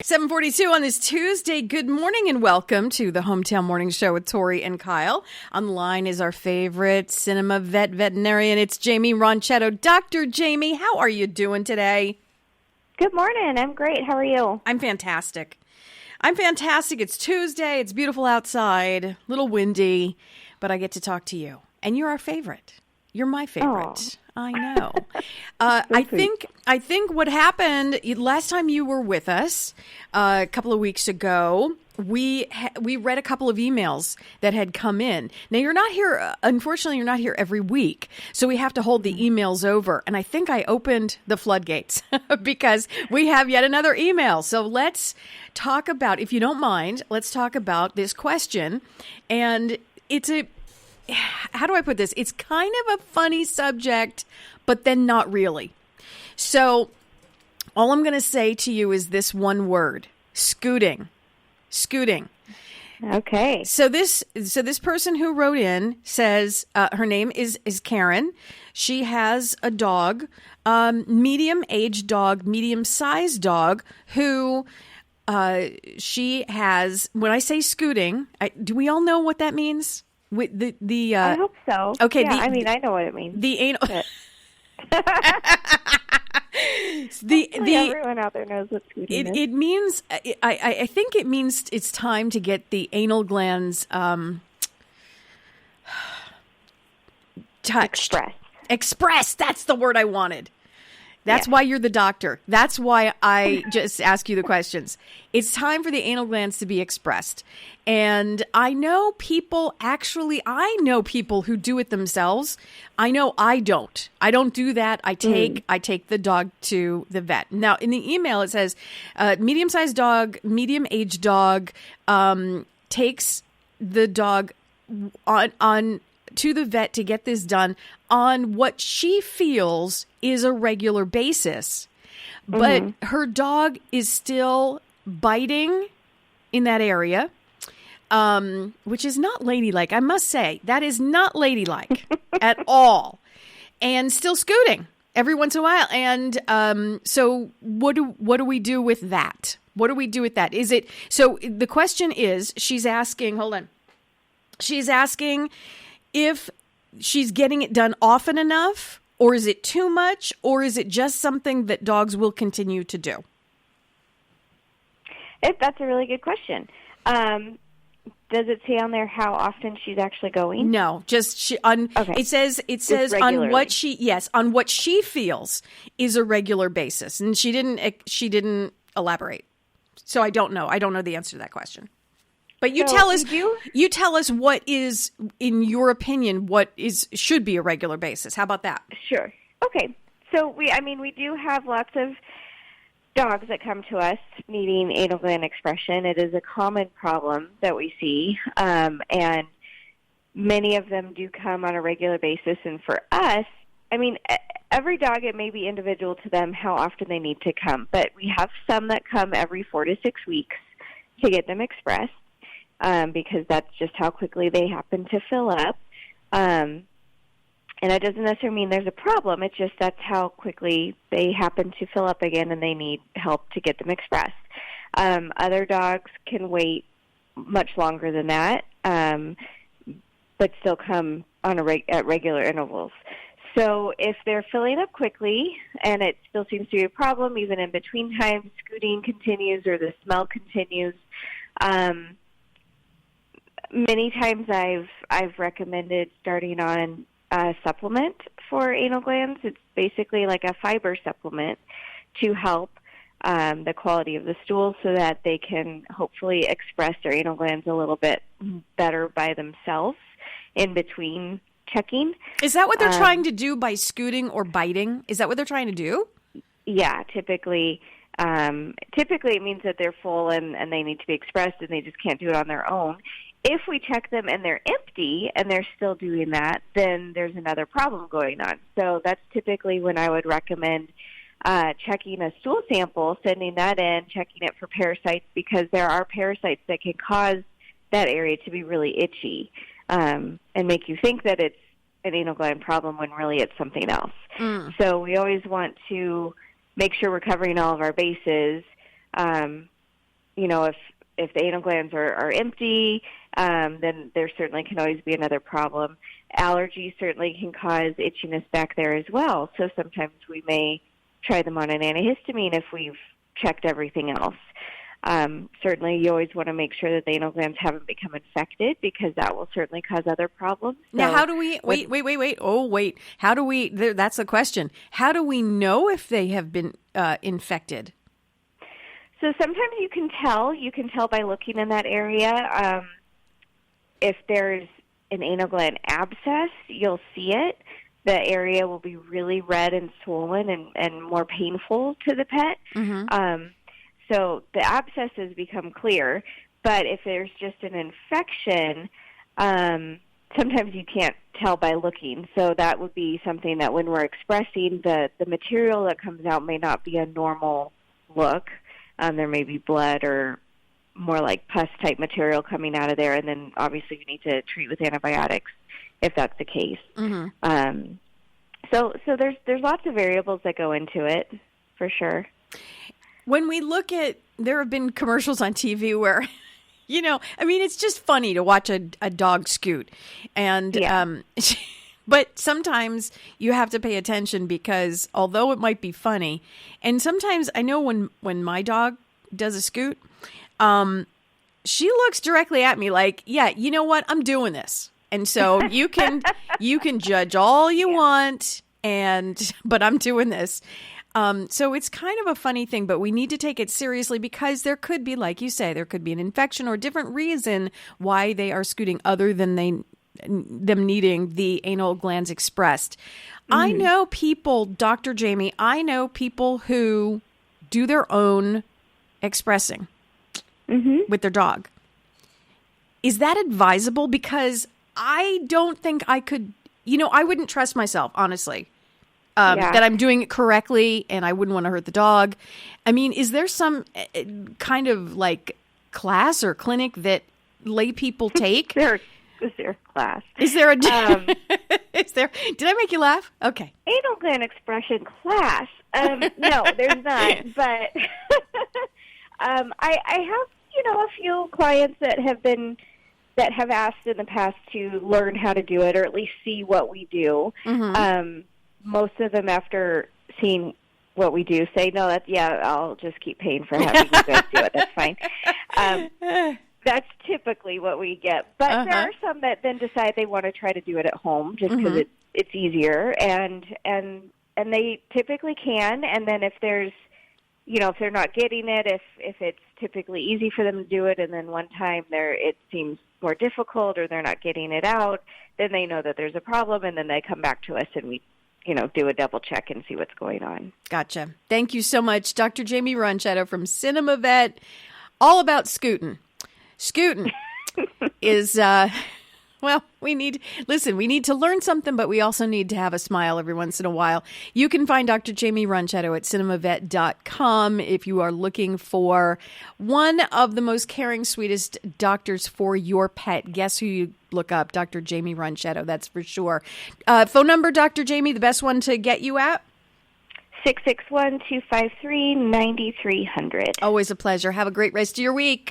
7:42 on this Tuesday. Good morning and welcome to the Hometown Morning Show with Tori and Kyle. On the line is our favorite cinema veterinarian. It's Jaimie Ronchetto. Dr. Jaimie, how are you doing today? Good morning. I'm great. How are you? I'm fantastic. It's Tuesday. It's beautiful outside. A little windy, but I get to talk to you. And you're our favorite. You're my favorite. Oh. I know. I think what happened last time you were with us a couple of weeks ago, we read a couple of emails that had come in. Now, you're not here. Unfortunately, you're not here every week. So we have to hold the emails over. And I think I opened the floodgates because we have yet another email. So let's talk about, if you don't mind, let's talk about this question. And how do I put this? It's kind of a funny subject, but then not really. So all I'm going to say to you is this one word: scooting. Okay. So this person who wrote in says her name is Karen. She has a dog, medium-sized dog, who she has. When I say scooting, do we all know what that means? With the I hope so. Okay. Yeah, I know what it means. The anal. Everyone out there knows what scooting is. It means. I think it means it's time to get the anal glands touched. Expressed. That's the word I wanted. That's why you're the doctor. That's why I just ask you the questions. It's time for the anal glands to be expressed. And I know people who do it themselves. I know I don't. I don't do that. I take the dog to the vet. Now, in the email, it says, medium-sized dog, medium-aged dog, takes the dog on to the vet to get this done on what she feels is a regular basis. But her dog is still biting in that area, which is not ladylike. I must say, that is not ladylike at all. And still scooting every once in a while. And so what do we do with that? What do we do with that? So the question is, she's asking if she's getting it done often enough, or is it too much, or is it just something that dogs will continue to do? That's a really good question. Does it say on there how often she's actually going? No, just okay. It says on what she feels is a regular basis, and she didn't elaborate. So I don't know. I don't know the answer to that question. But you tell us what is, in your opinion, should be a regular basis. How about that? Sure. Okay. So we do have lots of dogs that come to us needing anal gland expression. It is a common problem that we see, and many of them do come on a regular basis. And for us, every dog, it may be individual to them how often they need to come. But we have some that come every 4 to 6 weeks to get them expressed. Because that's just how quickly they happen to fill up. And that doesn't necessarily mean there's a problem. It's just that's how quickly they happen to fill up again, and they need help to get them expressed. Other dogs can wait much longer than that, but still come on at regular intervals. So if they're filling up quickly and it still seems to be a problem, even in between times, scooting continues or the smell continues, many times I've recommended starting on a supplement for anal glands. It's basically like a fiber supplement to help the quality of the stool so that they can hopefully express their anal glands a little bit better by themselves in between checking. Is that what they're trying to do by scooting or biting? Is that what they're trying to do? Yeah, typically it means that they're full and they need to be expressed and they just can't do it on their own. If we check them and they're empty and they're still doing that, then there's another problem going on. So that's typically when I would recommend checking a stool sample, sending that in, checking it for parasites, because there are parasites that can cause that area to be really itchy and make you think that it's an anal gland problem when really it's something else. So we always want to make sure we're covering all of our bases if the anal glands are empty, then there certainly can always be another problem. Allergies certainly can cause itchiness back there as well. So sometimes we may try them on an antihistamine if we've checked everything else. Certainly, you always want to make sure that the anal glands haven't become infected, because that will certainly cause other problems. Now, how do we, wait. Oh, wait. How do we, that's the question. How do we know if they have been infected? So sometimes you can tell by looking in that area. If there's an anal gland abscess, you'll see it. The area will be really red and swollen and more painful to the pet. Mm-hmm. So the abscesses become clear, but if there's just an infection, sometimes you can't tell by looking. So that would be something that when we're expressing, the material that comes out may not be a normal look. There may be blood or more like pus-type material coming out of there, and then obviously we need to treat with antibiotics if that's the case. Mm-hmm. So there's lots of variables that go into it, for sure. When we look at, there have been commercials on TV where, it's just funny to watch a dog scoot. And, but sometimes you have to pay attention, because although it might be funny, and sometimes I know when my dog does a scoot, she looks directly at me like, yeah, you know what? I'm doing this. And so you can judge all you want, but I'm doing this. So it's kind of a funny thing, but we need to take it seriously, because there could be, like you say, there could be an infection or a different reason why they are scooting other than them needing the anal glands expressed. Mm-hmm. I know people, Dr. Jaimie, who do their own expressing with their dog. Is that advisable? Because I don't think I could, I wouldn't trust myself, honestly. That I'm doing it correctly, and I wouldn't want to hurt the dog. I mean, is there some kind of like class or clinic that lay people take? Is there a class? Is there a? Is there? Did I make you laugh? Okay. Anal gland expression class? No, there's not. But I have a few clients that have asked in the past to learn how to do it, or at least see what we do. Mm-hmm. Most of them, after seeing what we do, say, no, I'll just keep paying for having you guys do it. That's fine. That's typically what we get. But there are some that then decide they want to try to do it at home just because it's easier, and they typically can. And then if there's, if they're not getting it, if it's typically easy for them to do it, and then one time it seems more difficult, or they're not getting it out, then they know that there's a problem, and then they come back to us, and we do a double check and see what's going on. Gotcha. Thank you so much, Dr. Jaimie Ronchetto from Cinema Vet, all about scooting. Scooting is, we need to learn something, but we also need to have a smile every once in a while. You can find Dr. Jaimie Ronchetto at cinemavet.com if you are looking for one of the most caring, sweetest doctors for your pet. Guess who you look up? Dr. Jaimie Ronchetto, that's for sure. Phone number, Dr. Jaimie, the best one to get you at? 661-253-9300. Always a pleasure. Have a great rest of your week.